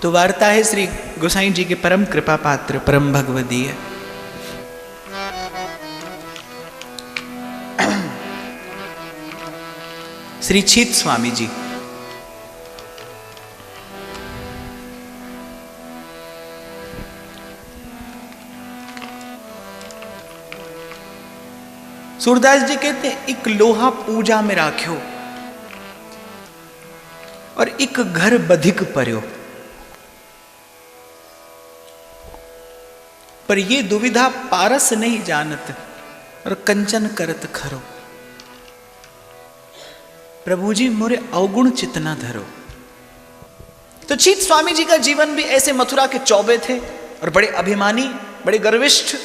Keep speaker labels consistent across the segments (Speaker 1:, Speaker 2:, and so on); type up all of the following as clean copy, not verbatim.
Speaker 1: तो वार्ता है श्री गोसाई जी के परम कृपा पात्र परम भगवदीय श्री छीत स्वामी जी। सूरदास जी कहते हैं एक लोहा पूजा में राख्यो और एक घर बधिक पर्यो, पर ये दुविधा पारस नहीं जानत और कंचन करत खरो। प्रभु जी मोरे अवगुण चितना धरो। तो छीत स्वामी जी का जीवन भी ऐसे मथुरा के चौबे थे और बड़े अभिमानी, बड़े गर्विष्ठ।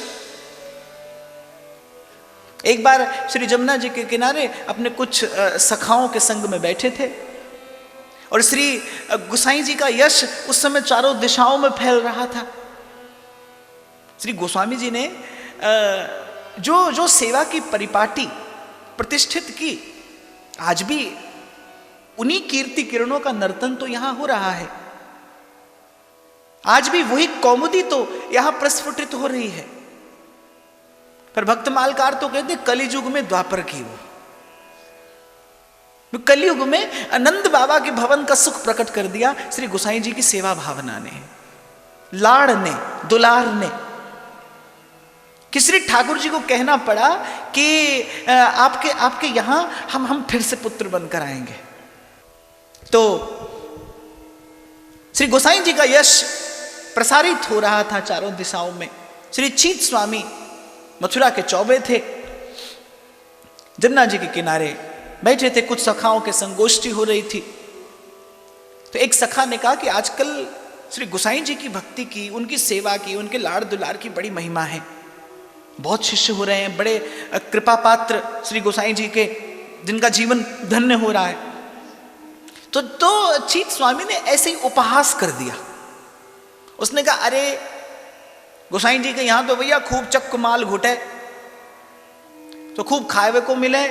Speaker 1: एक बार श्री जमुना जी के किनारे अपने कुछ सखाओं के संग में बैठे थे और श्री गोसाई जी का यश उस समय चारों दिशाओं में फैल रहा था। श्री गोस्वामी जी ने जो सेवा की परिपाटी प्रतिष्ठित की, आज भी उन्हीं कीर्ति किरणों का नर्तन तो यहां हो रहा है। आज भी वही कौमुदी तो यहां प्रस्फुटित हो रही है। पर भक्त मालकार तो कहते कलियुग में द्वापर की वो कलियुग में आनंद बाबा के भवन का सुख प्रकट कर दिया श्री गोसाई जी की सेवा भावना ने, लाड़ ने, दुलार ने। कि श्री ठाकुर जी को कहना पड़ा कि आपके यहां हम फिर से पुत्र बनकर आएंगे। तो श्री गोसाई जी का यश प्रसारित हो रहा था चारों दिशाओं में। श्री छीत स्वामी मथुरा के चौबे थे, जमुना जी के किनारे बैठे थे, कुछ सखाओं के संगोष्ठी हो रही थी। तो एक सखा ने कहा कि आजकल श्री गोसाई जी की भक्ति की, उनकी सेवा की, उनके लाड़ दुलार की बड़ी महिमा है। बहुत शिष्य हो रहे हैं, बड़े कृपा पात्र श्री गोसाई जी के, जिनका जीवन धन्य हो रहा है। तो छीत स्वामी ने ऐसे ही उपहास कर दिया। उसने कहा अरे गोसाई जी के यहां तो भैया खूब चक्क माल घुटे, तो खूब खाए को मिले,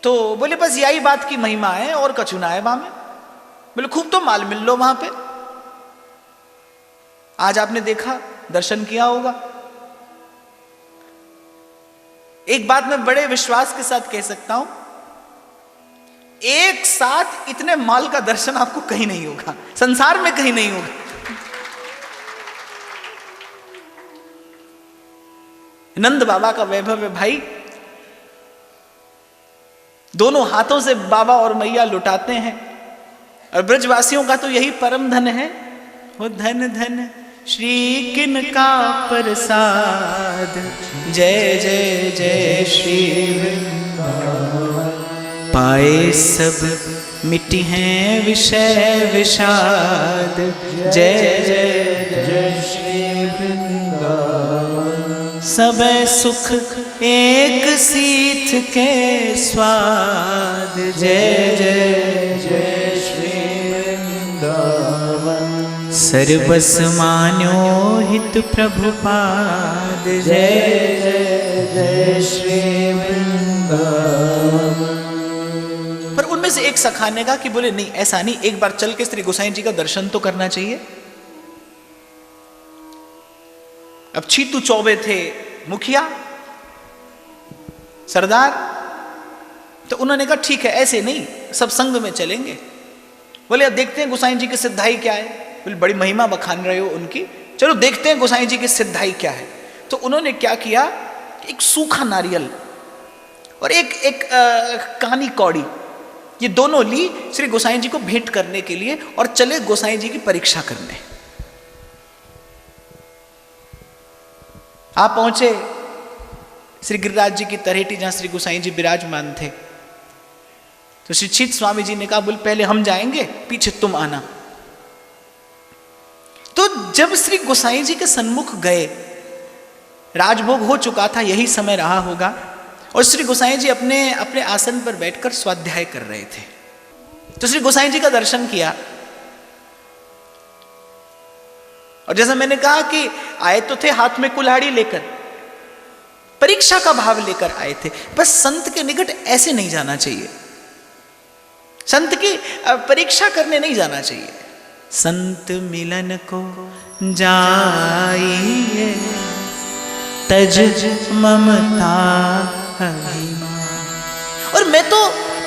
Speaker 1: तो बोले बस यही बात की महिमा है और कछु ना है वहां में। बोले खूब तो माल मिल लो वहां पे। आज आपने देखा, दर्शन किया होगा। एक बात मैं बड़े विश्वास के साथ कह सकता हूं, एक साथ इतने माल का दर्शन आपको कहीं नहीं होगा, संसार में कहीं नहीं होगा। नंद बाबा का वैभव है भाई, दोनों हाथों से बाबा और मैया लुटाते हैं। और ब्रजवासियों का तो यही परम धन है। वो धन धन श्री किन का प्रसाद, जय जय जय श्री पाए सब मिट्टी हैं विषय विषाद, जय जय जय श्री वृंदावन। सब सुख एक सीथ के स्वाद, जय जय जय श्री वृंदावन। सर्वस मान्यो हित प्रभुपाद, जय जय जय श्री वृंदावन। पर उनमें से एक सखा ने कहा कि बोले नहीं, ऐसा नहीं, एक बार चल के श्री गोसाई जी का दर्शन तो करना चाहिए। अब छीतू चौबे थे, मुखिया सरदार, तो उन्होंने कहा ठीक है, ऐसे नहीं, सब संग में चलेंगे। बोले अब देखते हैं गोसाई जी की सिद्धाई क्या है। बोले बड़ी महिमा बखान रहे हो उनकी, चलो देखते हैं गोसाई जी की सिद्धाई क्या है। तो उन्होंने क्या किया, एक सूखा नारियल और एक कानी कौड़ी, ये दोनों ली श्री गोसाई जी को भेंट करने के लिए और चले गोसाई जी की परीक्षा करने। आप पहुंचे श्री गिरिराज जी की तरहेटी, जहां श्री गोसाई जी विराजमान थे। तो श्री छीत स्वामी जी ने कहा बोल पहले हम जाएंगे, पीछे तुम आना। तो जब श्री गोसाई जी के सन्मुख गए, राजभोग हो चुका था, यही समय रहा होगा, और श्री गोसाई जी अपने आसन पर बैठकर स्वाध्याय कर रहे थे। तो श्री गोसाई जी का दर्शन किया, और जैसा मैंने कहा कि आए तो थे हाथ में कुल्हाड़ी लेकर, परीक्षा का भाव लेकर आए थे। बस संत के निकट ऐसे नहीं जाना चाहिए, संत की परीक्षा करने नहीं जाना चाहिए। संत मिलन को जाइए, तज ममता अभिमान। और मैं तो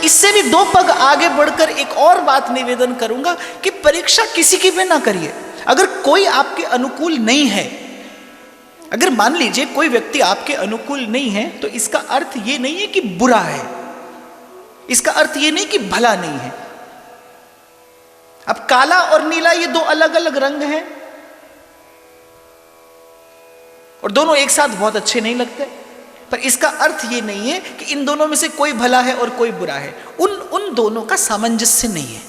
Speaker 1: इससे भी 2 पग आगे बढ़कर एक और बात निवेदन करूंगा कि परीक्षा किसी की भी ना करिए। अगर कोई आपके अनुकूल नहीं है, अगर मान लीजिए कोई व्यक्ति आपके अनुकूल नहीं है, तो इसका अर्थ ये नहीं है कि बुरा है, इसका अर्थ ये नहीं कि भला नहीं है। अब काला और नीला ये 2 अलग अलग रंग हैं और दोनों एक साथ बहुत अच्छे नहीं लगते, पर इसका अर्थ ये नहीं है कि इन दोनों में से कोई भला है और कोई बुरा है। उन दोनों का सामंजस्य नहीं है,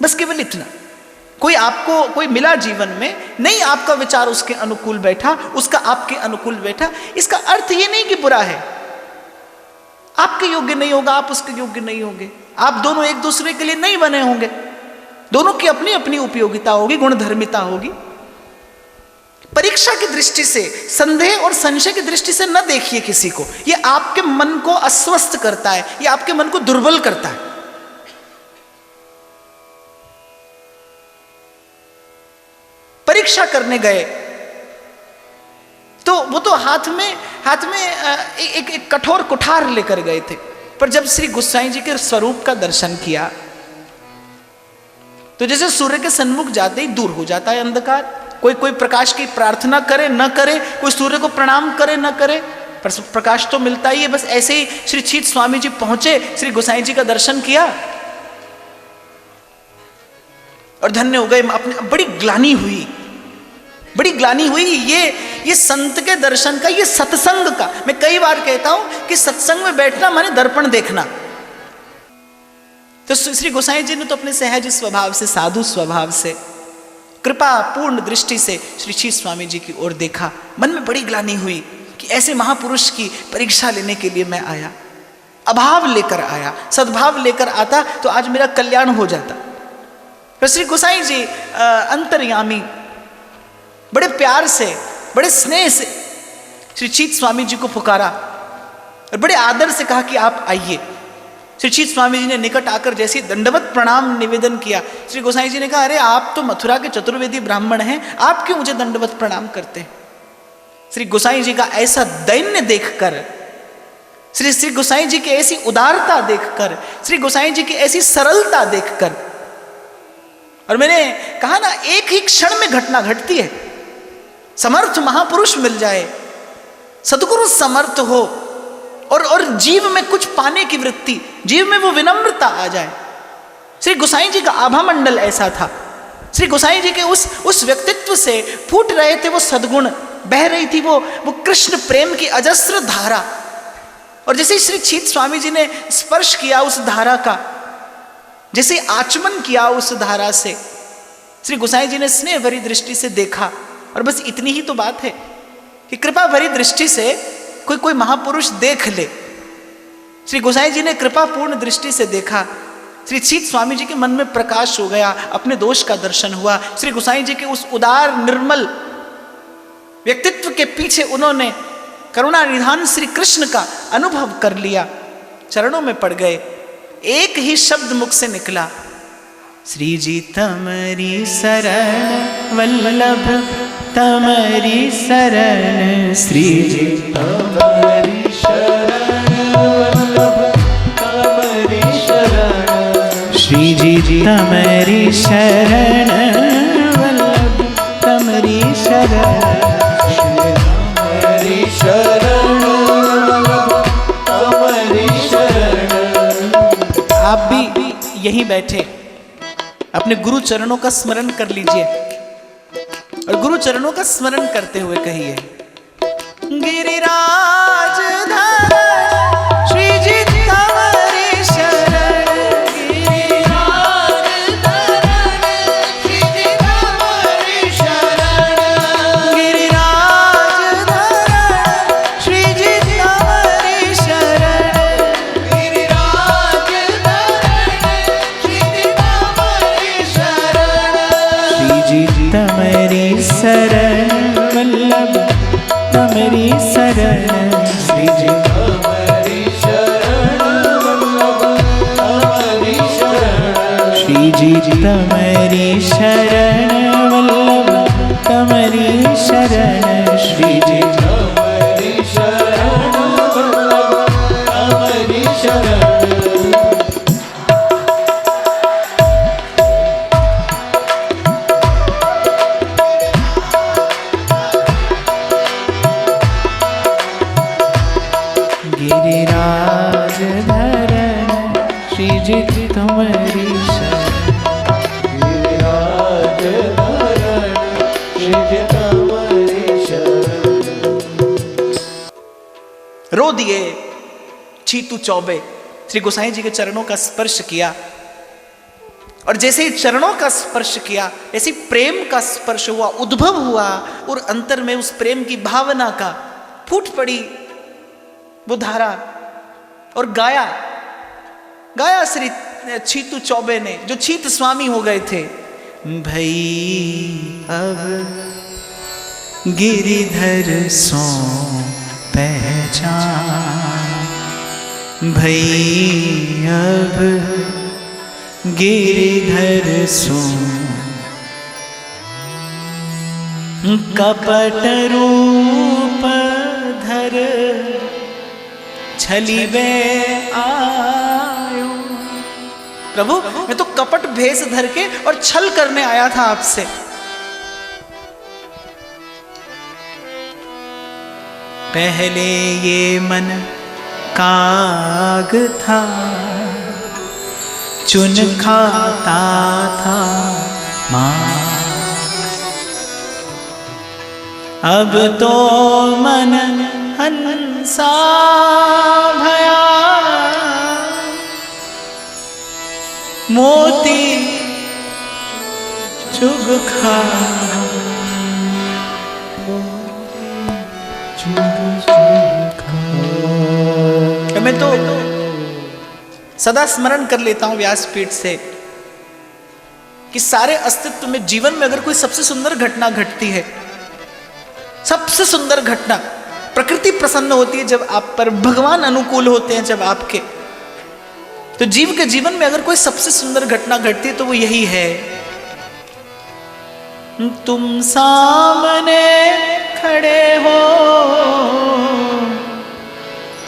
Speaker 1: बस केवल इतना। कोई आपको कोई मिला जीवन में, नहीं आपका विचार उसके अनुकूल बैठा, उसका आपके अनुकूल बैठा, इसका अर्थ ये नहीं कि बुरा है। आपके योग्य नहीं होगा, आप उसके योग्य नहीं होंगे, आप दोनों एक दूसरे के लिए नहीं बने होंगे, दोनों की अपनी अपनी उपयोगिता होगी, गुणधर्मिता होगी। परीक्षा की दृष्टि से, संदेह और संशय की दृष्टि से न देखिए किसी को, यह आपके मन को अस्वस्थ करता है, यह आपके मन को दुर्बल करता है। परीक्षा करने गए तो वो तो हाथ में एक कठोर कुठार लेकर गए थे, पर जब श्री गोसाई जी के स्वरूप का दर्शन किया तो जैसे सूर्य के सन्मुख जाते ही दूर हो जाता है अंधकार। कोई प्रकाश की प्रार्थना करे न करे, कोई सूर्य को प्रणाम करे न करे, पर प्रकाश तो मिलता ही है। बस ऐसे ही श्री चीत स्वामी जी पहुंचे, श्री गोसाई जी का दर्शन किया और धन्य हो गए। अपने बड़ी ग्लानि हुई ये संत के दर्शन का, ये सत्संग का। मैं कई बार कहता हूं कि सत्संग में बैठना माने दर्पण देखना। तो श्री गोसाई जी ने तो अपने सहज स्वभाव से, साधु स्वभाव से, कृपा पूर्ण दृष्टि से श्री चीत स्वामी जी की ओर देखा। मन में बड़ी ग्लानि हुई कि ऐसे महापुरुष की परीक्षा लेने के लिए मैं आया, अभाव लेकर आया। सद्भाव लेकर आता तो आज मेरा कल्याण हो जाता। तो श्री गोसाई जी अंतर्यामी बड़े प्यार से, बड़े स्नेह से श्री चीत स्वामी जी को पुकारा और बड़े आदर से कहा कि आप आइए। श्री चीत स्वामी जी ने निकट आकर जैसे दंडवत प्रणाम निवेदन किया, श्री गोसाई जी ने कहा, अरे आप तो मथुरा के चतुर्वेदी ब्राह्मण हैं, आप क्यों मुझे दंडवत प्रणाम करते हैं? श्री गोसाई जी का ऐसा दैन्य देखकर, श्री गोसाई जी की ऐसी उदारता देखकर, श्री गोसाई जी की ऐसी सरलता देखकर, और मैंने कहा ना, एक ही क्षण में घटना घटती है। समर्थ महापुरुष मिल जाए, सद्गुरु समर्थ हो और जीव में कुछ पाने की वृत्ति, जीव में वो विनम्रता आ जाए। श्री गोसाई जी का आभा मंडल ऐसा था। श्री गोसाई जी के उस व्यक्तित्व से फूट रहे थे वो सद्गुण, बह रही थी वो कृष्ण प्रेम की अजस्र धारा। और जैसे श्री चीत स्वामी जी ने स्पर्श किया उस धारा का, जैसे आचमन किया उस धारा से, श्री गोसाई जी ने स्नेह भरी दृष्टि से देखा। और बस इतनी ही तो बात है कि कृपा भरी दृष्टि से कोई महापुरुष देख ले। श्री गोसाई जी ने कृपा पूर्ण दृष्टि से देखा, श्री चीत स्वामी जी के मन में प्रकाश हो गया, अपने दोष का दर्शन हुआ। श्री गोसाई जी के उस उदार निर्मल व्यक्तित्व के पीछे उन्होंने करुणा निधान श्री कृष्ण का अनुभव कर लिया, चरणों में पड़ गए। एक ही शब्द मुख से निकला, श्री जी तमरी शरण वल्लभ तमरी शरण, श्री जी तमरी शरण वल्लभ तमरी शरण, श्री जी तमरी शरण वल्लभ तमरी शरण, तमरी शरण वल्लभ तमरी शरण। आप भी यहीं बैठे अपने गुरु चरणों का स्मरण कर लीजिए और गुरु चरणों का स्मरण करते हुए कहिए, गिरिराज धर श्री जी तमरी शरण, गिरिराज धर श्री जी तमरी शरण, गिरिराज धर श्री जी तमरी शरण, गिरिराज धर श्री जी तमरी शरण, श्री जी तमरी शरण वल्लभ तमरी शरण, श्री जी तमरी शरण वल्लभ तमरी शरण, श्री जी तमरी शरण रो दिए। चीतू चौबे श्री गोसाई जी के चरणों का स्पर्श किया, और जैसे ही चरणों का स्पर्श किया, ऐसे प्रेम का स्पर्श हुआ, उद्भव हुआ, और अंतर में उस प्रेम की भावना का फूट पड़ी वो धारा, और गाया श्री चीतू चौबे ने, जो चीत स्वामी हो गए थे। भई अब गिरिधर सो पहचान, भई अब गिरिधर सो कपट रूप धर छलिबे आयो। प्रभु मैं तो कपट भेष धर के और छल करने आया था आपसे। पहले ये मन काग था, चुन खाता था मांस, अब तो मन हंसा भया, मोती चुग खा। मैं तो सदा स्मरण कर लेता हूं व्यासपीठ से कि सारे अस्तित्व में, जीवन में अगर कोई सबसे सुंदर घटना घटती है, सबसे सुंदर घटना, प्रकृति प्रसन्न होती है जब आप पर, भगवान अनुकूल होते हैं जब आपके, तो जीव के जीवन में अगर कोई सबसे सुंदर घटना घटती है तो वो यही है, तुम सामने खड़े हो,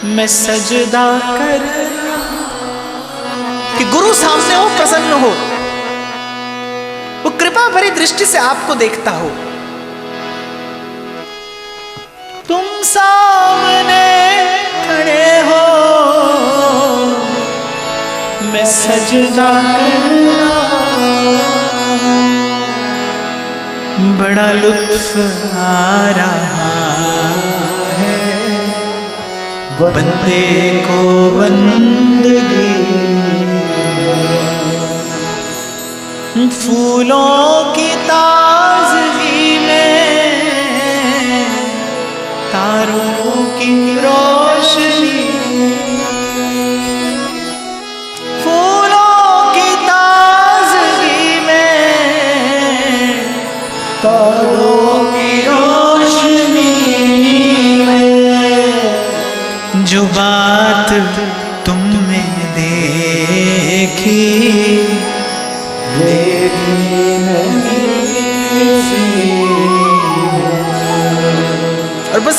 Speaker 1: मैं सजदा कर, कि गुरु सामने हो, प्रसन्न हो, वो कृपा भरी दृष्टि से आपको देखता हो। तुम सामने खड़े हो, मैं सजदा करना, बड़ा लुत्फ आ रहा है बंदे को बंदगी। फूलों की ताजगी में तारों की रोशनी, फूलों की ताजगी में तारों की रोशनी में, जो बात तुमने देखी और बस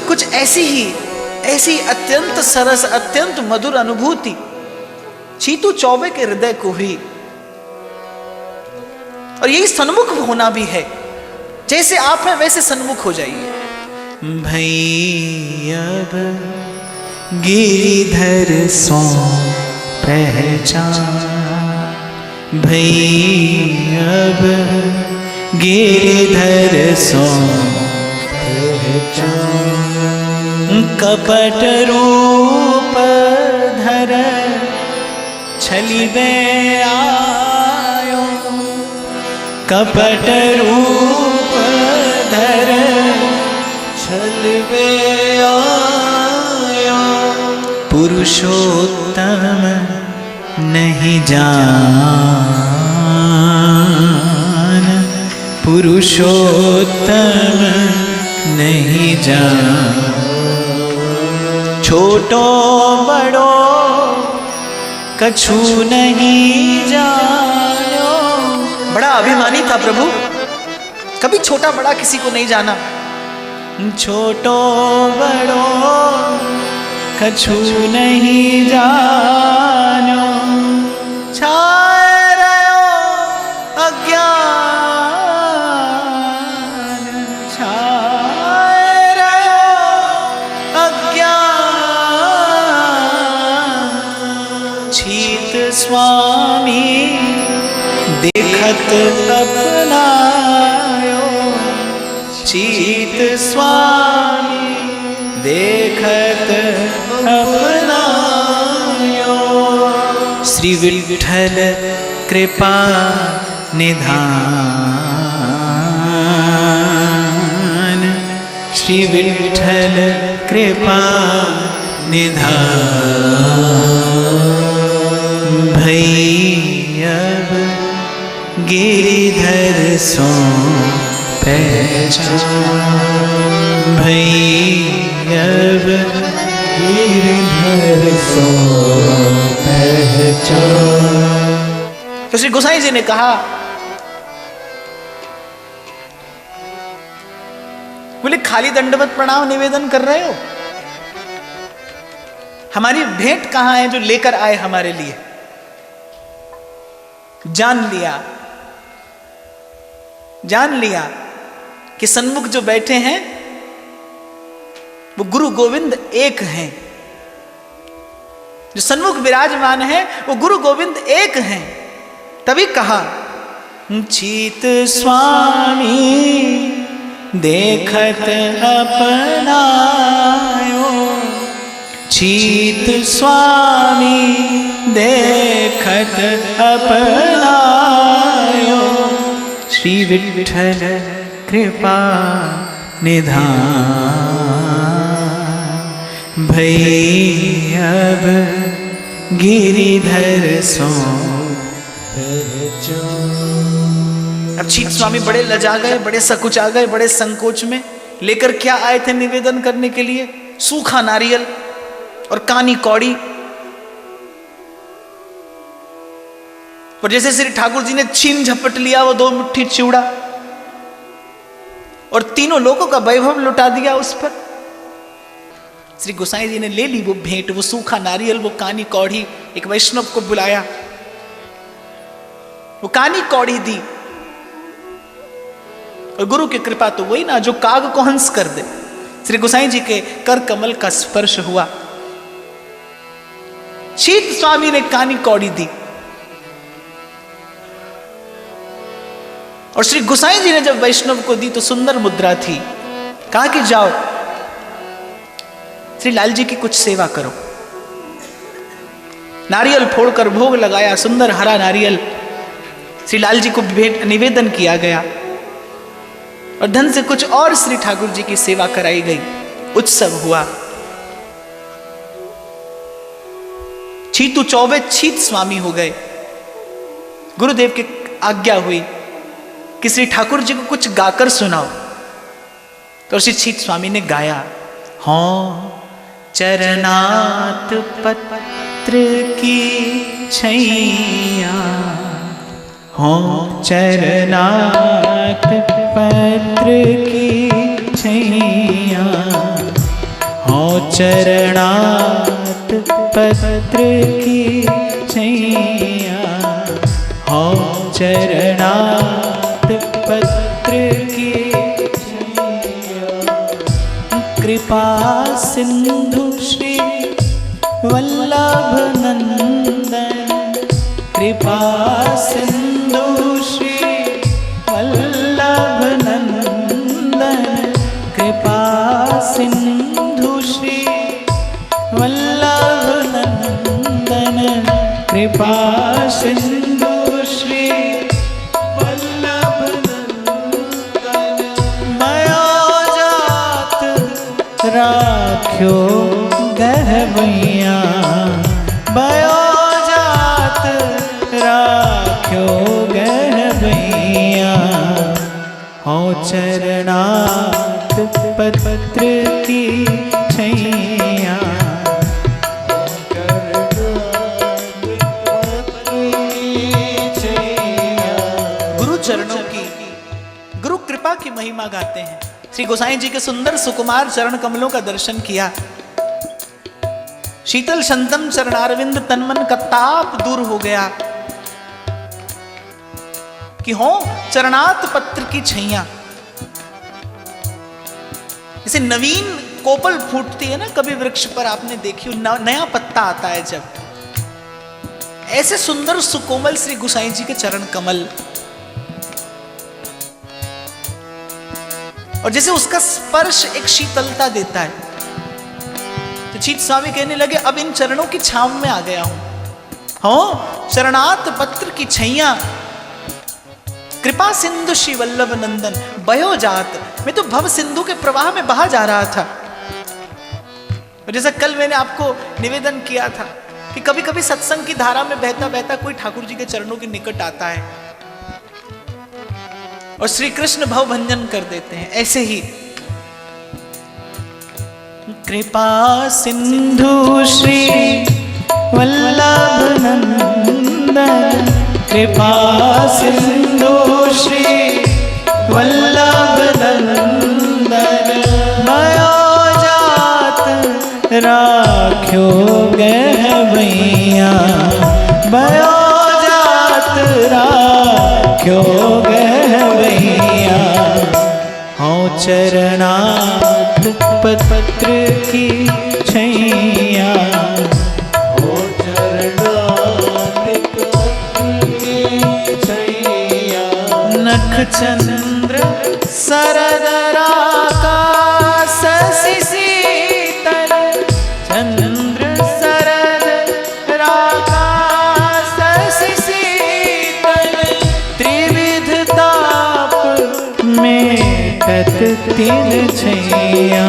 Speaker 1: कुछ ऐसी अत्यंत सरस, अत्यंत मधुर अनुभूति चीतू चौबे के हृदय को हुई। और यही सन्मुख होना भी है, जैसे आप हैं वैसे सन्मुख हो जाइए। भई अब गिरिधर सो पहचान, भई अब गिरिधर सो पहचान, कपट रूप धर छलिबे आयो, कपट रूप धर छलिबे आयो, पुरुषोत्तम नहीं जान, पुरुषोत्तम नहीं जान, छोटो बड़ो कछु नहीं जानो। बड़ा अभिमानी था प्रभु, कभी छोटा बड़ा किसी को नहीं जाना। छोटो बड़ो कछु नहीं जानो, छाए रहो अज्ञान, छाए रहो अज्ञान, चीत स्वामी देखत अपनायो, चीत स्वामी देखत श्री विठ्ठल कृपा निधान, श्री विठ्ठल कृपा निधान। भैयब गिरिधर सो पहचान, भैयब गिरिधर सो पहचान। तो श्री गोसाई जी ने कहा, बोले खाली दंडवत प्रणाम निवेदन कर रहे हो? हमारी भेंट कहां है जो लेकर आए हमारे लिए? जान लिया कि सन्मुख जो बैठे हैं वो गुरु गोविंद एक हैं, जो सन्मुख विराजमान है वो गुरु गोविंद एक हैं। तभी कहा, चीत स्वामी देखत अपनायो, चीत स्वामी देखत अपनायो, श्री विठ्ठल कृपा निधान। भैयब गिरिधर सो पहचान। अब चीत स्वामी बड़े लजा गए, बड़े सकुचा गए, बड़े संकोच में। लेकर क्या आए थे निवेदन करने के लिए? सूखा नारियल और कानी कौड़ी। और जैसे श्री ठाकुर जी ने छीन झपट लिया वो 2 मुट्ठी चिवड़ा और तीनों लोगों का वैभव लुटा दिया उस पर। श्री गोसाई जी ने ले ली वो भेंट, वो सूखा नारियल, वो कानी कौड़ी। एक वैष्णव को बुलाया, वो कानी कौड़ी दी। और गुरु की कृपा तो वही ना जो काग को हंस कर दे। श्री गोसाई जी के कर कमल का स्पर्श हुआ। चीत स्वामी ने कानी कौड़ी दी और श्री गोसाई जी ने जब वैष्णव को दी तो सुंदर मुद्रा थी। कहा कि जाओ श्री लाल जी की कुछ सेवा करो। नारियल फोड़कर भोग लगाया, सुंदर हरा नारियल श्री लाल जी को भेंट निवेदन किया गया और धन से कुछ और श्री ठाकुर जी की सेवा कराई गई। उत्सव हुआ। छीतू चौबे छीत स्वामी हो गए। गुरुदेव की आज्ञा हुई कि श्री ठाकुर जी को कुछ गाकर सुनाओ। तो श्री छीत स्वामी ने गाया, हाँ चरणात पत्र की छैया, हाँ चरणात पत्र की छैया, हाँ चरणात पत्र की छैया, हाँ चरणात पत्र की छैया। कृपा सिंधु श्री वल्लभ नंदन, कृपा सिंधु श्री वल्लभ नंदन, कृपा सिंधु श्री वल्लभ नंदन, कृपा सिंधु श्री वल्लभ नंदन। माया जात राख्यो गहवैया, माया जात राख्यो गहवैया, हो चरणात पत्र की छैया। गुरु चरणों की, गुरु कृपा की महिमा गाते हैं। श्री गोसाई जी के सुंदर सुकुमार चरण कमलों का दर्शन किया। शीतल शंतम चरणारविंद, तनमन का ताप दूर हो गया कि हो चरणात पत्र की छैया। जैसे नवीन कोपल फूटती है ना कभी वृक्ष पर, आपने देखी नया पत्ता आता है जब, ऐसे सुंदर सुकोमल श्री गोसाई जी के चरण कमल। और जैसे उसका स्पर्श एक शीतलता देता है। तो चीत स्वामी कहने लगे, अब इन चरणों की छांव में आ गया हूं, हो शरणार्थ पत्र की छैया, कृपा सिंधु श्री वल्लभ नंदन बयो जात। मैं तो भव सिंधु के प्रवाह में बहा जा रहा था। जैसा कल मैंने आपको निवेदन किया था कि कभी कभी सत्संग की धारा में बहता बहता कोई ठाकुर जी के चरणों के निकट आता है और श्री कृष्ण भव भंजन कर देते हैं। ऐसे ही कृपा सिंधु श्री वल्लभ नंदन, कृपा सिंधु श्री वल्लभ नंदन भयो जात राख्यो गहवैया, भयो जात राख्यो गहवैया। हूँ चरणार्थ पत्र की छैया, नख चंद्र सरदराकाश शीतल, चंद्र सरदराकाश शीतल। त्रिविध ताप में तत तिल छैया,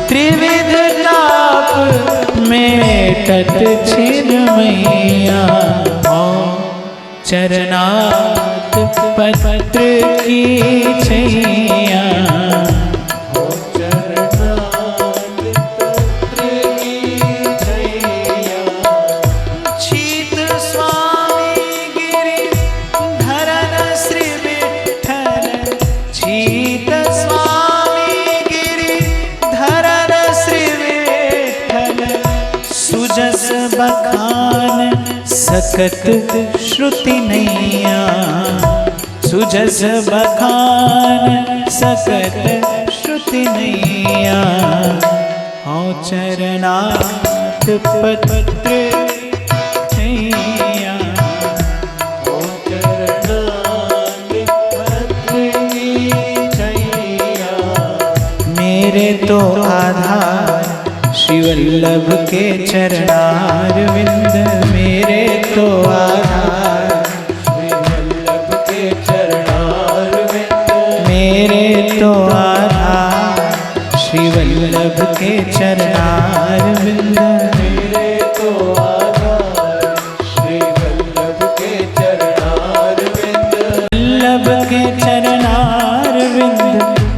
Speaker 1: त्रिविध ताप में तत छिरमैया। चरणार्थ पत्र की छैया, शीत स्वामी गिरि धरन श्री विठ्ठल, शीत स्वामी गिरि धरन श्री विठ्ठल। सुजस बखान सकत श्रुति नैया, सुजस बखान सकत श्रुति नैया। हूँ चरणार्थ पत्र छैया, हूँ चरणार्थ पत्र छैया। मेरे तो आधार श्री वल्लभ के चरणार विंद, मेरे तो आधार श्री वल्लभ के चरणार विंद, मेरे तो आधार श्री वल्लभ के चरणार विंद, मेरे तो आधार श्री वल्लभ के चरणार विंद। वल्लभ के चरणार विंद,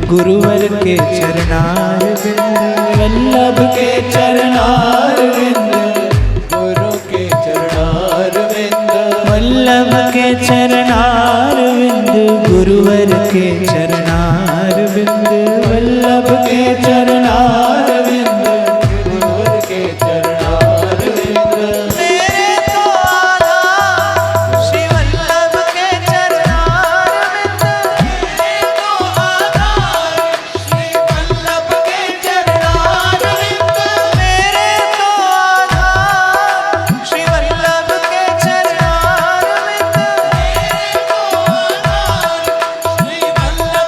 Speaker 1: गुरुवर के चरणार विंद, वल्लभ के चरणार विंद, गुरु के चरणार विंद। वल्लभ के चरणार विंद, गुरुवर के चरणार विंद, वल्लभ के चरणार विंद, गुरुवर के चरणार विंद। मेरे तो आधार श्री वल्लभ के चरणार विंद, मेरे तो आधार श्री वल्लभ के चरणार विंद, मेरे तो आधार श्री वल्लभ के चरणार विंद, मेरे तो आधार श्री वल्लभ के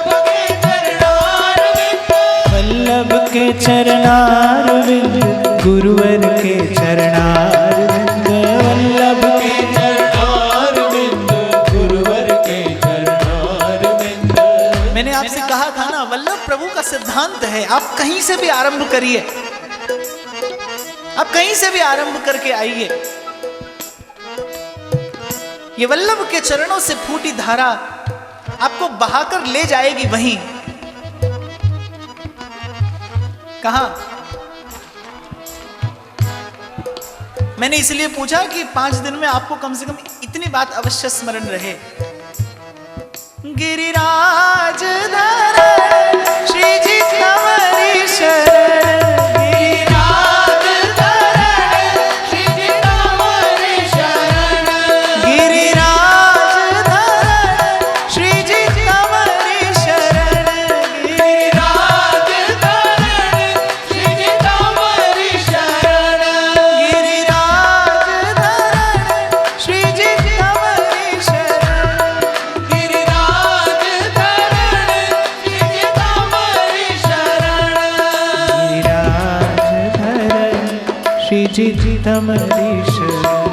Speaker 1: चरणार विंद। वल्लभ के चरणार विंद, गुरुवर के चरणार विंद, वल्लभ के चरणार विंद, गुरुवर के चरणार विंद। मैंने आपसे कहा था ना, वल्लभ प्रभु का सिद्धांत है। आप कहीं से भी आरंभ करिए, आप कहीं से भी आरंभ करके आइए, ये वल्लभ के चरणों से फूटी धारा आपको बहाकर ले जाएगी वहीं। कहां? मैंने इसलिए पूछा कि 5 दिन में आपको कम से कम इतनी बात अवश्य स्मरण रहे। गिरिराज धरण श्री जी कंवरी शरण, गिरिराज धरण श्री जी कंवरी शरण, गिरिराज धरण श्री जी कंवरी शरण, गिरिराज धरण श्री जी कंवरी शरण, गिरिराज धरण श्री जी कंवरी शरण, गिरिराज धरण श्री जी कंवरी शरण, गिरिराज धरण श्री जी कंवरी शरण।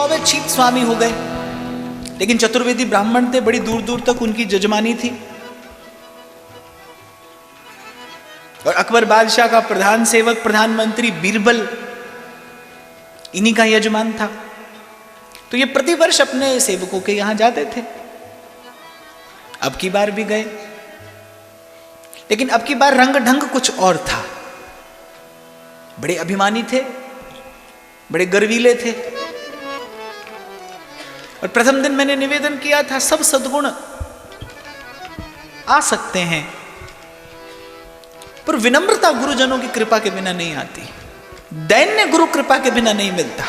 Speaker 1: चौबे चीत स्वामी हो गए, लेकिन चतुर्वेदी ब्राह्मण थे, बड़ी दूर दूर तक उनकी जजमानी थी। और अकबर बादशाह का प्रधान सेवक प्रधानमंत्री बीरबल इन्हीं का यजमान था। तो ये प्रतिवर्ष अपने सेवकों के यहां जाते थे। अब की बार भी गए, लेकिन अब की बार रंग ढंग कुछ और था। बड़े अभिमानी थे, बड़े गर्वीले थे। और प्रथम दिन मैंने निवेदन किया था, सब सद्गुण आ सकते हैं, पर विनम्रता गुरुजनों की कृपा के बिना नहीं आती। दैन्य गुरु कृपा के बिना नहीं मिलता।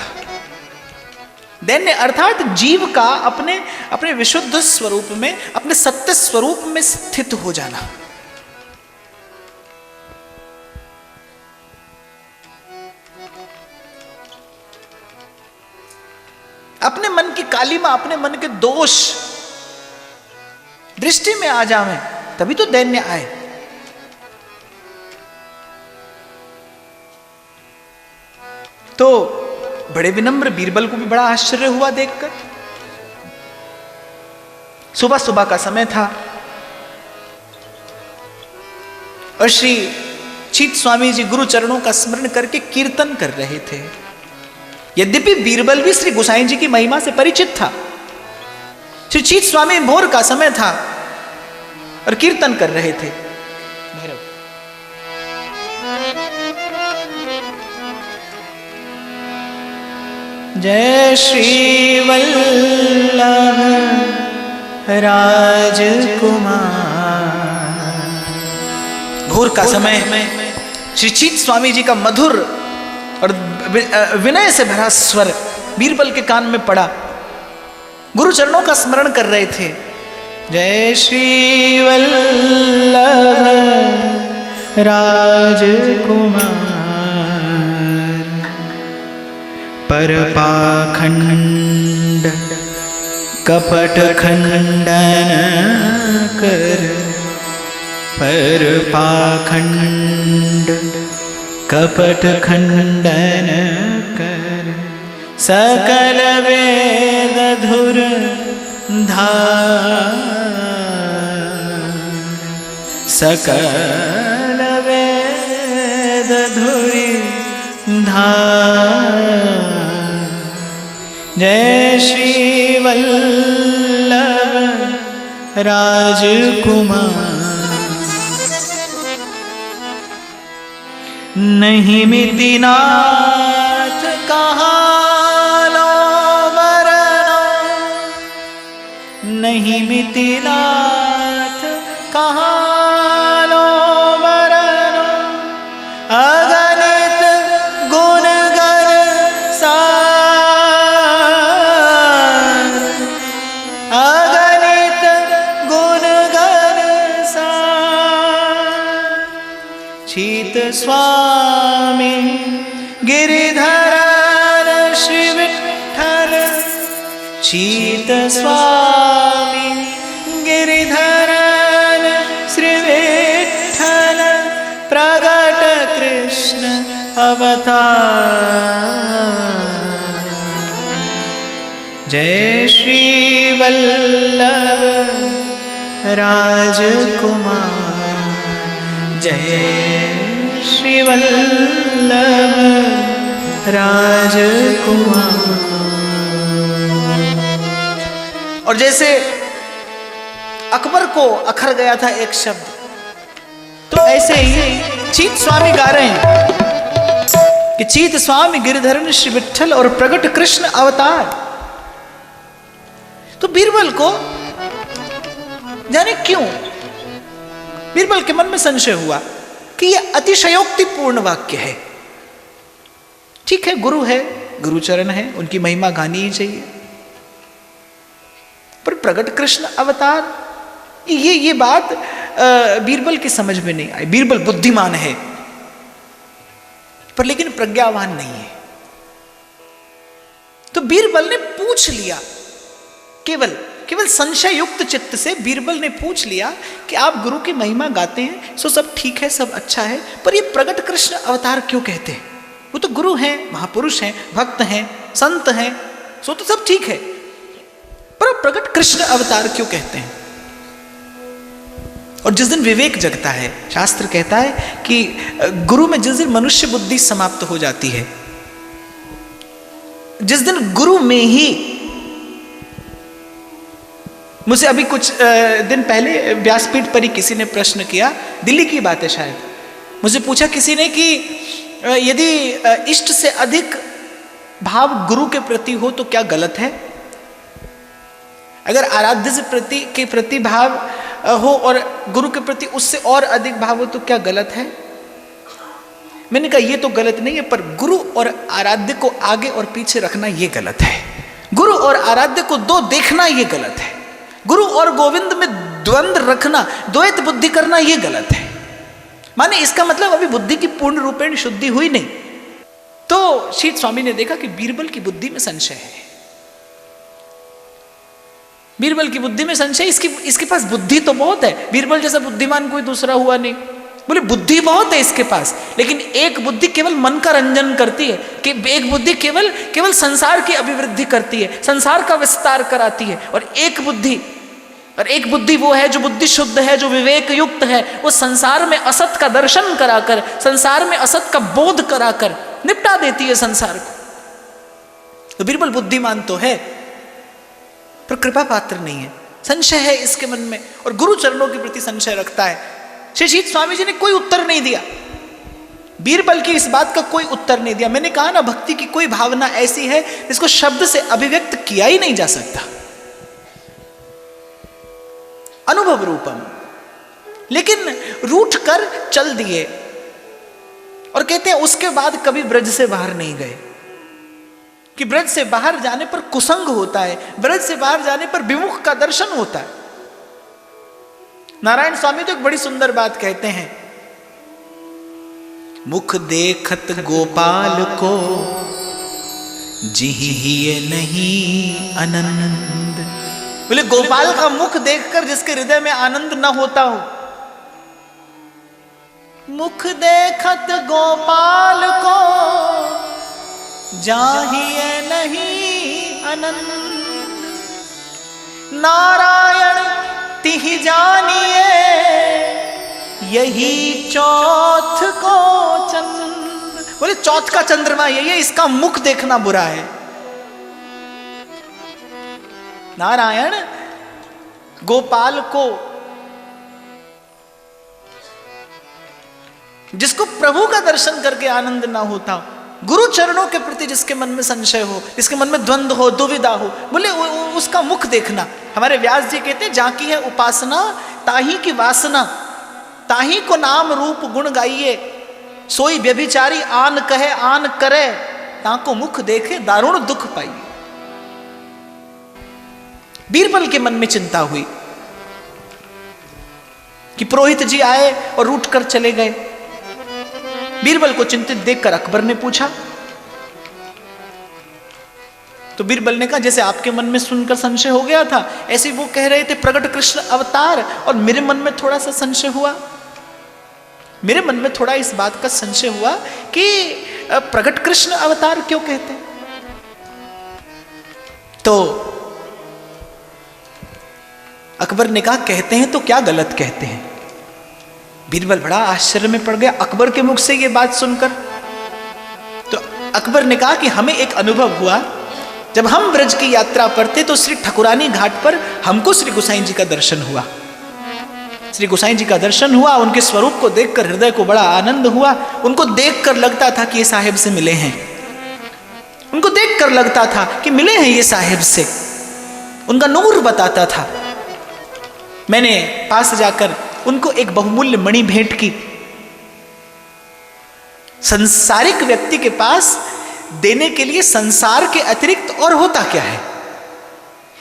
Speaker 1: दैन्य अर्थात जीव का अपने अपने विशुद्ध स्वरूप में, अपने सत्य स्वरूप में स्थित हो जाना। अपने मन की कालिमा, अपने मन के दोष दृष्टि में आ जावे, तभी तो दैन्य आए। तो बड़े विनम्र बीरबल को भी बड़ा आश्चर्य हुआ देखकर। सुबह सुबह का समय था और श्री चीत स्वामी जी गुरु चरणों का स्मरण करके कीर्तन कर रहे थे। यद्यपि बीरबल भी श्री गोसाई जी की महिमा से परिचित था। श्री चीत स्वामी भोर का समय था और कीर्तन कर रहे थे। जय श्री वल्लभ राजकुमार। भोर का समय श्री चीत स्वामी जी का मधुर और विनय से भरा स्वर बीरबल के कान में पड़ा। गुरु चरणों का स्मरण कर रहे थे। जय श्री वल्लभ राजकुमार, पर पाखंड कपट खंडन कर, पर पाखंड कपट खंडन कर, सकल वेद धुर धार, सकल वेद धुरि धार। जय श्री वल्लभ राजकुमार। नहीं मिति नाथ कहाँ लो वरनो, नहीं मिति नाथ कहाँ लो वरनो, अगणित गुण गर सार, अगणित गुण गर सार। चीत स्वामी गिरिधर श्री विठ्ठल, चीत स्वामी गिरिधर श्री विठ्ठल, प्रगट कृष्ण अवतार। जय श्री वल्लभ राजकुमार, जय श्री वल्लभ राजकुमार। और जैसे अकबर को अखर गया था एक शब्द, तो ऐसे ही चीत स्वामी गा रहे हैं कि चीत स्वामी गिरधरन श्री विठ्ठल और प्रगट कृष्ण अवतार। तो बीरबल को जाने क्यों, बीरबल के मन में संशय हुआ कि यह अतिशयोक्तिपूर्ण वाक्य है। ठीक है, गुरु है, गुरुचरण है, उनकी महिमा गानी ही चाहिए, पर प्रगट कृष्ण अवतार, ये बात बीरबल की समझ में नहीं आई। बीरबल बुद्धिमान है, पर लेकिन प्रज्ञावान नहीं है। तो बीरबल ने पूछ लिया, केवल संशय युक्त चित्त से बीरबल ने पूछ लिया कि आप गुरु की महिमा गाते हैं, सो सब ठीक है, सब अच्छा है, पर ये प्रगट कृष्ण अवतार क्यों कहते हैं? वो तो गुरु हैं, महापुरुष हैं, भक्त हैं, संत हैं, सो तो सब ठीक है, पर प्रकट कृष्ण अवतार क्यों कहते हैं? और जिस दिन विवेक जगता है, शास्त्र कहता है कि गुरु में जिस दिन मनुष्य बुद्धि समाप्त हो जाती है, जिस दिन गुरु में ही, मुझे अभी कुछ दिन पहले व्यासपीठ पर ही किसी ने प्रश्न किया, दिल्ली की बात है शायद, मुझे पूछा किसी ने कि यदि इष्ट से अधिक भाव गुरु के प्रति हो तो क्या गलत है? अगर आराध्य से के प्रति भाव हो और गुरु के प्रति उससे और अधिक भाव हो तो क्या गलत है? मैंने कहा ये तो गलत नहीं है, पर गुरु और आराध्य को आगे और पीछे रखना ये गलत है। गुरु और आराध्य को दो देखना ये गलत है। गुरु और गोविंद में द्वंद्व रखना, द्वैत बुद्धि करना ये गलत है। माने इसका मतलब अभी बुद्धि की पूर्ण रूपेण शुद्धि हुई नहीं। तो शीत स्वामी ने देखा कि बीरबल की बुद्धि में संशय है, बीरबल की बुद्धि में संशय, इसके पास बुद्धि तो बहुत है, बीरबल जैसा बुद्धिमान कोई दूसरा हुआ नहीं। बोले बुद्धि बहुत है इसके पास, लेकिन एक बुद्धि केवल मन का रंजन करती है, कि एक बुद्धि केवल संसार की अभिवृद्धि करती है, संसार का विस्तार कराती है, और एक बुद्धि वो है जो बुद्धि शुद्ध है, जो विवेक युक्त है, वो संसार में असत का दर्शन कराकर, संसार में असत का बोध कराकर निपटा देती है संसार को। तो बीरबल बुद्धिमान तो है, पर कृपा पात्र नहीं है, संशय है इसके मन में, और गुरु चरणों के प्रति संशय रखता है। श्री शीत स्वामी जी ने कोई उत्तर नहीं दिया, बीरबल की इस बात का कोई उत्तर नहीं दिया। मैंने कहा ना, भक्ति की कोई भावना ऐसी है जिसको शब्द से अभिव्यक्त किया ही नहीं जा सकता, अनुभव रूपम। लेकिन रूठ कर चल दिए, और कहते हैं उसके बाद कभी ब्रज से बाहर नहीं गए, कि ब्रज से बाहर जाने पर कुसंग होता है, ब्रज से बाहर जाने पर विमुख का दर्शन होता है। नारायण स्वामी तो एक बड़ी सुंदर बात कहते हैं, मुख देखत गोपाल को जिहिए नहीं आनंद। बोले गोपाल का मुख देखकर जिसके हृदय में आनंद न होता हो, मुख देखत गोपाल को जाहिए नहीं आनंद, नारायण तिहि जानिए यही चौथ को चंद्र। बोले चौथ का चंद्रमा यही है, इसका मुख देखना बुरा है। नारायण गोपाल को, जिसको प्रभु का दर्शन करके आनंद ना होता, गुरु चरणों के प्रति जिसके मन में संशय हो, जिसके मन में द्वंद्व हो, दुविधा हो, बोले उसका मुख देखना। हमारे व्यास जी कहते हैं, जाकी है उपासना ताही की वासना, ताही को नाम रूप गुण गाइए, सोई व्यभिचारी आन कहे आन करे, ताको मुख देखे दारुण दुख पाइए। बीरबल के मन में चिंता हुई कि पुरोहित जी आए और रूठ कर चले गए। बीरबल को चिंतित देखकर अकबर ने पूछा, तो बीरबल ने कहा जैसे आपके मन में सुनकर संशय हो गया था, ऐसे वो कह रहे थे प्रकट कृष्ण अवतार, और मेरे मन में थोड़ा सा संशय हुआ। मेरे मन में थोड़ा इस बात का संशय हुआ कि प्रकट कृष्ण अवतार क्यों कहते हैं। तो अकबर ने कहा कहते हैं तो क्या गलत कहते हैं। बीरबल बड़ा आश्चर्य में पड़ गया अकबर के मुख से ये बात सुनकर। तो अकबर ने कहा कि हमें एक अनुभव हुआ, जब हम ब्रज की यात्रा पर थे तो श्री ठकुरानी घाट पर हमको श्री गोसाई जी का दर्शन हुआ। श्री गोसाई जी का दर्शन हुआ, उनके स्वरूप को देखकर हृदय को बड़ा आनंद हुआ। उनको देखकर लगता था कि ये साहिब से मिले हैं, उनको देखकर लगता था कि मिले हैं ये साहिब से, उनका नूर बताता था। मैंने पास जाकर उनको एक बहुमूल्य मणि भेंट की। संसारिक व्यक्ति के पास देने के लिए संसार के अतिरिक्त और होता क्या है।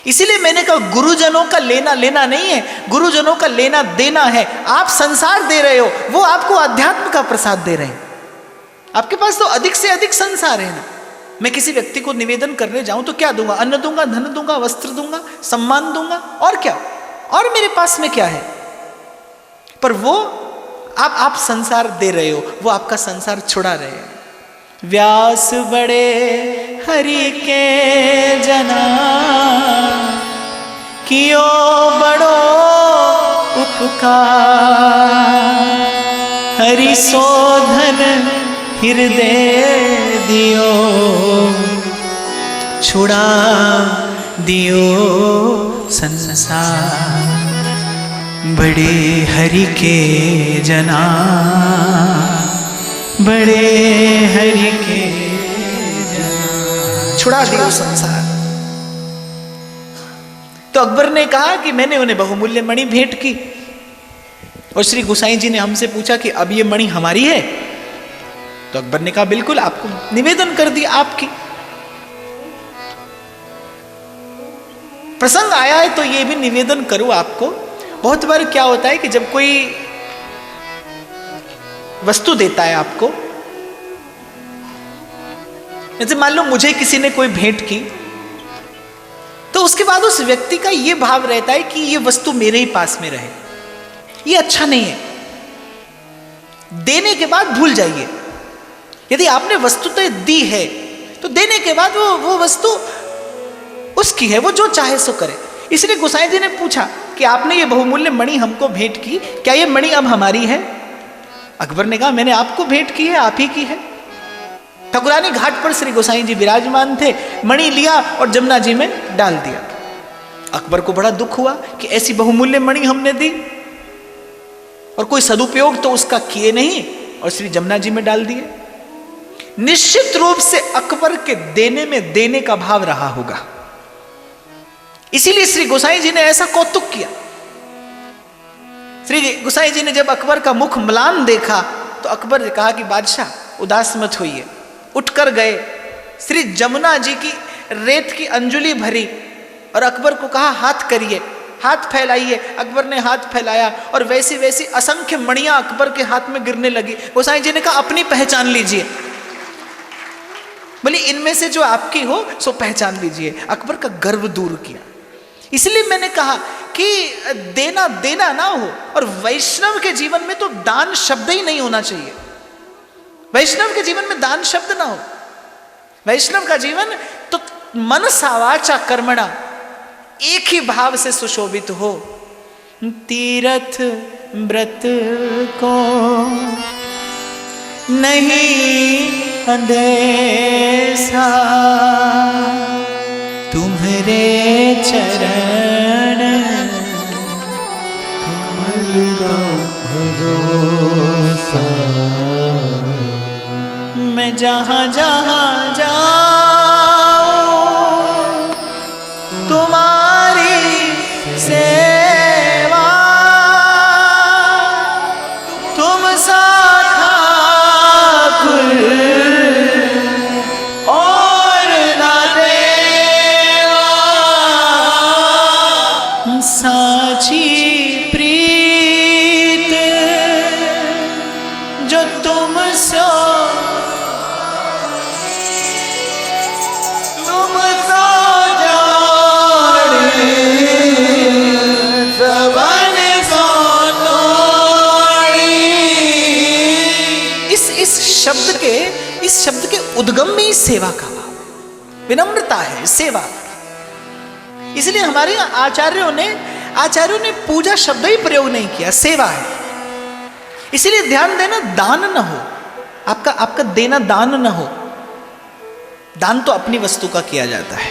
Speaker 1: इसीलिए मैंने कहा गुरुजनों का लेना लेना नहीं है, गुरुजनों का लेना देना है। आप संसार दे रहे हो, वो आपको अध्यात्म का प्रसाद दे रहे हैं। आपके पास तो अधिक से अधिक संसार है ना। मैं किसी व्यक्ति को निवेदन करने जाऊं तो क्या दूंगा? अन्न दूंगा, धन दूंगा, वस्त्र दूंगा, सम्मान दूंगा, और क्या? और मेरे पास में क्या है? पर वो आप संसार दे रहे हो, वो आपका संसार छुड़ा रहे हैं। व्यास बड़े हरि के जना, कियो बड़ो उपकार, हरि शोधन हृदय दियो, छुड़ा दियो संसार, बड़े हरि के जना, बड़े हरि के जना, छुड़ा दियो संसार। तो अकबर ने कहा कि मैंने उन्हें बहुमूल्य मणि भेंट की, और श्री गोसाई जी ने हमसे पूछा कि अब ये मणि हमारी है? तो अकबर ने कहा बिल्कुल, आपको निवेदन कर दिया आपकी। प्रसंग आया है तो ये भी निवेदन करूं आपको। बहुत बार क्या होता है कि जब कोई वस्तु देता है आपको, जैसे मान लो मुझे किसी ने कोई भेंट की, तो उसके बाद उस व्यक्ति का यह भाव रहता है कि यह वस्तु मेरे ही पास में रहे। यह अच्छा नहीं है। देने के बाद भूल जाइए। यदि आपने वस्तु तो दी है तो देने के बाद वो वस्तु उसकी है, वो जो चाहे सो करे। इसलिए गोसाई जी ने पूछा कि आपने ये बहुमूल्य मणि हमको भेंट की, क्या ये मणि अब हमारी है? अकबर ने कहा मैंने आपको भेंट की है, आप ही की है। ठकुरानी घाट पर श्री गोसाई जी विराजमान थे, मणि लिया और जमुना जी में डाल दिया। अकबर को बड़ा दुख हुआ कि ऐसी बहुमूल्य मणि हमने दी और कोई सदुपयोग तो उसका किए नहीं, और श्री जमुना जी में डाल दिए। निश्चित रूप से अकबर के देने में देने का भाव रहा होगा, इसीलिए श्री गोसाई जी ने ऐसा कौतुक किया। श्री गोसाई जी ने जब अकबर का मुख म्लान देखा तो अकबर ने कहा कि बादशाह उदास मत होइए। उठकर गए, श्री जमुना जी की रेत की अंजुलि भरी और अकबर को कहा हाथ करिए, हाथ फैलाइए। अकबर ने हाथ फैलाया और वैसी वैसी असंख्य मणियां अकबर के हाथ में गिरने लगी। गोसाई जी ने कहा अपनी पहचान लीजिए, बोली इनमें से जो आपकी हो सो पहचान लीजिए। अकबर का गर्व दूर किया। इसलिए मैंने कहा कि देना देना ना हो, और वैष्णव के जीवन में तो दान शब्द ही नहीं होना चाहिए। वैष्णव के जीवन में दान शब्द ना हो। वैष्णव का जीवन तो मनसा वाचा कर्मणा एक ही भाव से सुशोभित हो। तीर्थ व्रत को नहीं अंदेशा, तुम्हारे चरण भरोसा, मैं जहां जहां जाऊं तुम्हारी सेवा, तुम सा ठाकुर और ना देवा, साची प्रीत जो तुम सो इस शब्द के उद्गम में ही सेवा का भाव, विनम्रता है, सेवा। इसलिए हमारे आचार्यों ने पूजा शब्द ही प्रयोग नहीं किया, सेवा है। इसलिए ध्यान देना, दान न हो, आपका देना दान न हो। दान तो अपनी वस्तु का किया जाता है।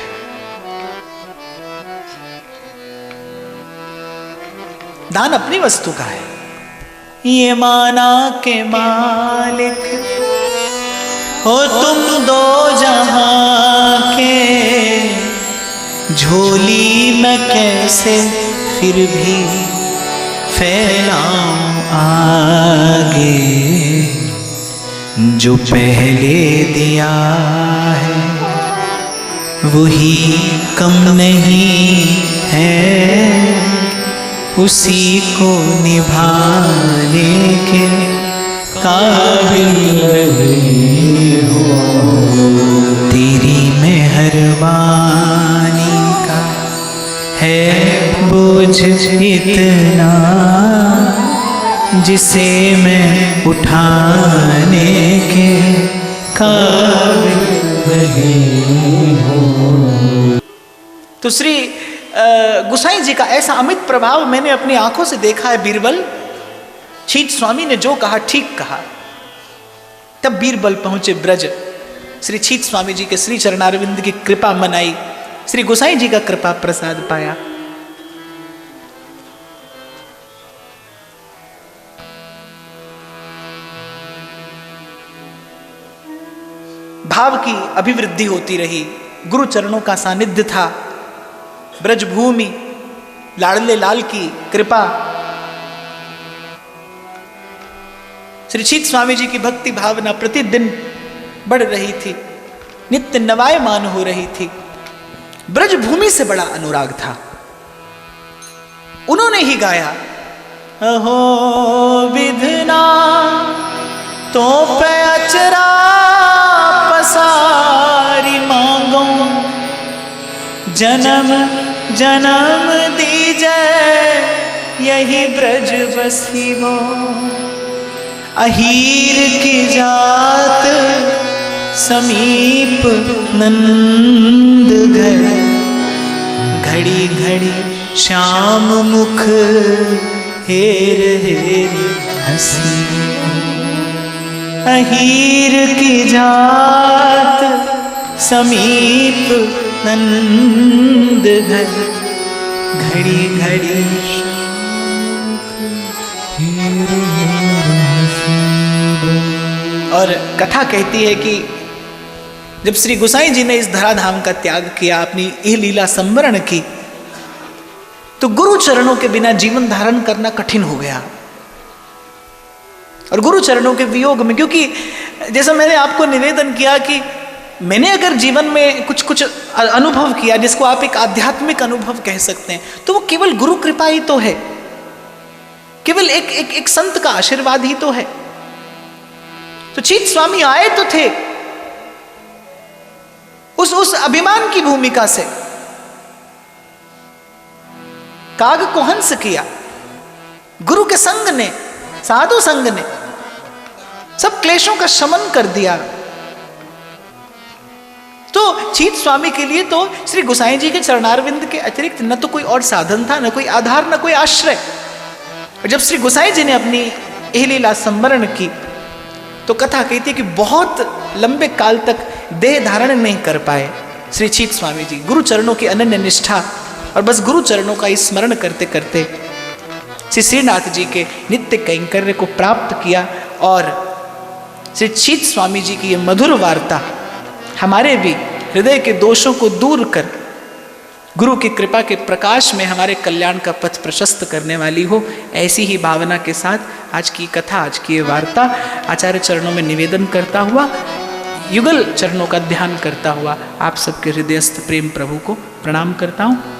Speaker 1: दान अपनी वस्तु का है। ये माना के मालिक हो तुम दो जहां के, झोली में कैसे फिर भी फैलाऊं आगे, जो पहले दिया है वही कम नहीं है, उसी को निभाने के काबिल नहीं हो। तेरी मेहरबानी का है बोझ इतना, जिसे मैं उठाने के नहीं हो। तो श्री गुसाई जी का ऐसा अमित प्रभाव मैंने अपनी आंखों से देखा है। बीरबल, छींट स्वामी ने जो कहा ठीक कहा। तब बीरबल पहुंचे ब्रज, श्री छींट स्वामी जी के श्री चरणारविंद की कृपा मनाई, श्री गुसाई जी का कृपा प्रसाद पाया। भाव की अभिवृद्धि होती रही। गुरु चरणों का सानिध्य था, ब्रजभूमि, लाडले लाल की कृपा। श्री छींट स्वामी जी की भक्ति भावना प्रतिदिन बढ़ रही थी, नित्य नवायमान हो रही थी। ब्रजभूमि से बड़ा अनुराग था। उन्होंने ही गाया, अहो विधना तो पे अचरा पसारी मांगो, जन्म जन्म दीजै यही ब्रज बसी वो। अहीर की जात समीप नंद घर, घड़ी घड़ी श्याम मुख हेर हेर हसी। अहीर की जात समीप नंद घर, घड़ी घड़ी और कथा कहती है कि जब श्री गुसाई जी ने इस धराधाम का त्याग किया, अपनी यह लीला संवरण की, तो गुरु चरणों के बिना जीवन धारण करना कठिन हो गया। और गुरु चरणों के वियोग में, क्योंकि जैसा मैंने आपको निवेदन किया कि मैंने अगर जीवन में कुछ कुछ अनुभव किया जिसको आप एक आध्यात्मिक अनुभव कह सकते हैं, तो वो केवल गुरु कृपा ही तो है, केवल एक संत का आशीर्वाद ही तो है। तो छींट स्वामी आए तो थे उस अभिमान की भूमिका से, काग को हंस किया, गुरु के संग ने, साधु संग ने सब क्लेशों का शमन कर दिया। तो छींट स्वामी के लिए तो श्री गुसाई जी के चरणारविंद के अतिरिक्त न तो कोई और साधन था, न कोई आधार, न कोई आश्रय। और जब श्री गुसाई जी ने अपनी यह लीला संवरण की, तो कथा कहती है कि बहुत लंबे काल तक देह धारण नहीं कर पाए श्री छींट स्वामी जी। गुरु चरणों की अनन्य निष्ठा और बस गुरु चरणों का स्मरण करते करते श्री श्रीनाथ जी के नित्य कैंकर्य को प्राप्त किया। और श्री छींट स्वामी जी की ये मधुर वार्ता हमारे भी हृदय के दोषों को दूर कर गुरु की कृपा के प्रकाश में हमारे कल्याण का पथ प्रशस्त करने वाली हो। ऐसी ही भावना के साथ आज की कथा, आज की ये वार्ता आचार्य चरणों में निवेदन करता हुआ, युगल चरणों का ध्यान करता हुआ आप सबके हृदयस्थ प्रेम प्रभु को प्रणाम करता हूँ।